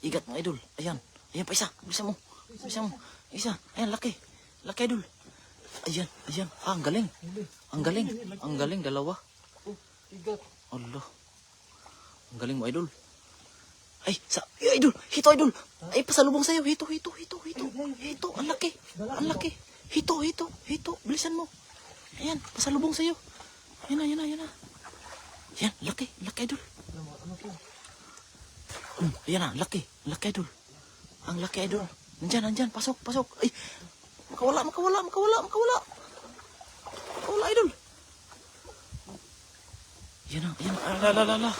Igat mga idol. Ayan. Ayan pa isa. Bisa mo. Bisa mo. Isa. Ayan, laki. Laki idol. Ayan. Ayan. Ah, ang galing. Ang galing. Ang galing. Dalawa. Igat. Allah. Ang galing mo idol. Ay, idol. Hito idol. Ay, pasalubong sa'yo. Hito. Hito. Ang laki. Ang laki. Hito. Bilisan mo. Ayan, pasalubong sa'yo. Yan na. Yan, laki. Laki idol. Ano to? Ayan na, laki. Laki idol. Ang laki idol. Nandyan. Pasok. Ay, makawala idol. Yan na. Ala.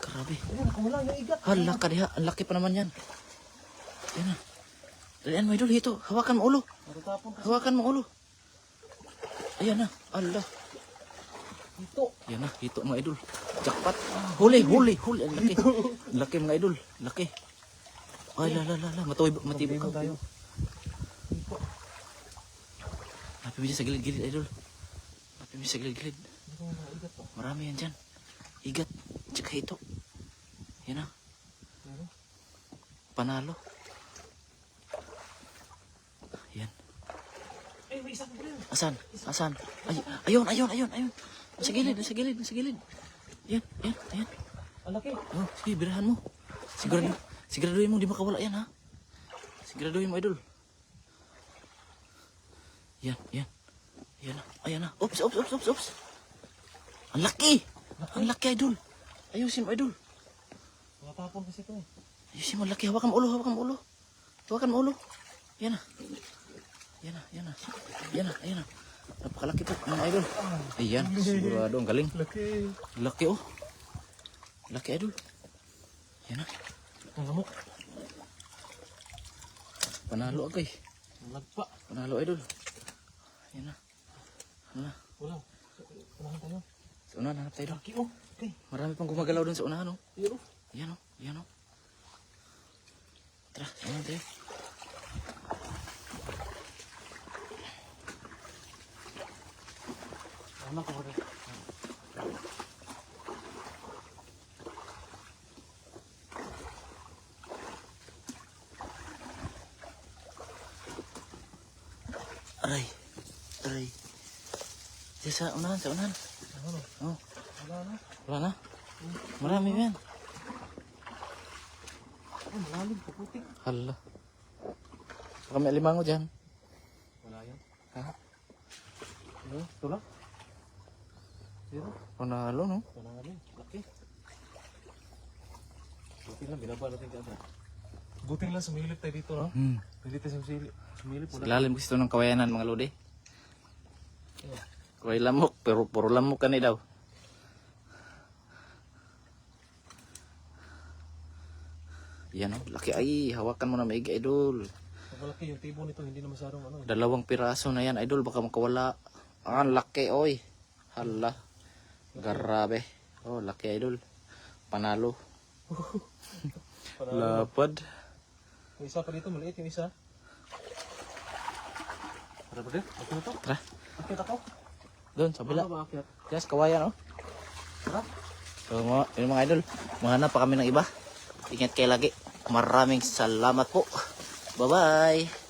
Grabe. Ayun, nakawala yung igat. Hala ka diha. Ang laki pa naman yan. Yan na. Dalian mo idol, hito. Hawakan mo ulo. Matatapon kasi. Hawakan mo ulo. Ayan na. Allah. Ito. Yan na, hito mga idol. Jackpot. Huli. Ang laki. Laki mga idol. Laki. Ay, la. Matibok ka. tayo. Ito. Napibili sa gilid-gilid idol. Napibili sa gilid-gilid. Ito mga igat to. Marami yan dyan. Igat. Tsaka hito. Yan na. Meron. Panalo. Yan. Ay, may isang rin. Asan? Ay, ayun. Sa gilid. Yan. Ang laki. Oh, sige, birahan mo. Siguraduhin mo, di makawala yan, ha? Siguraduhin mo, idol. Yan. Ayan na. Oops. Ang laki, idol. Ayusin mo, idol. Matatapon kasi ito eh. Ayusin mo, laki. Hawakan mo ulo. Yan na. Napakalaki po, mga idol. Ayan, sigurado, ang galing. Laki, oh. Laki, idol. Yan na. Ang lamok. Panalo agay. Ang lagpa. Panalo, idol. Yan na. Wala. Unahan tayo. Sa unahan, hanap tayo doon. Laki oh. Okay. Marami pang gumagalaw doon sa unahan, oh. Pero. Yan, oh. Tara, sa unahan tayo. Ano ko ba? Aray. Diyan sa unahan. Ano? Oh, Wala na. wala na. Marami yan. Oh, malalim. Puputik. Hala. Baka may alimango dyan. Wala yan. Ha? Ito lang. Pero. Panalo, no? Malalim. Laki. Buti lang. Binaba natin ka. Buti lang sumilip tayo dito, no? Hindi tayo sumilip. Sa lalim gusto ng kawayanan, mga lodi. Kaway lamok, pero puro lamok ka ni daw. Yan, oh. Laki. Ay, hawakan mo na maigi, idol. Malaki yung tibo nito. Hindi na masyadong ano. 2 piraso na yan, idol. Baka makawala. Ang laki, oy. Hala. Grabe. Oh, laki, idol. Panalo. Lapad. Yung isa pa dito. Maliit yung isa. Tara ba din? Okay na to? Tara. Akit ako. Doon, sa bila. Ano ba akit? Yes, kawayan, oh. Tara. So, mga idol, mahanap pa kami ng iba. Ingat kayo lagi. Maraming salamat po. Bye-bye.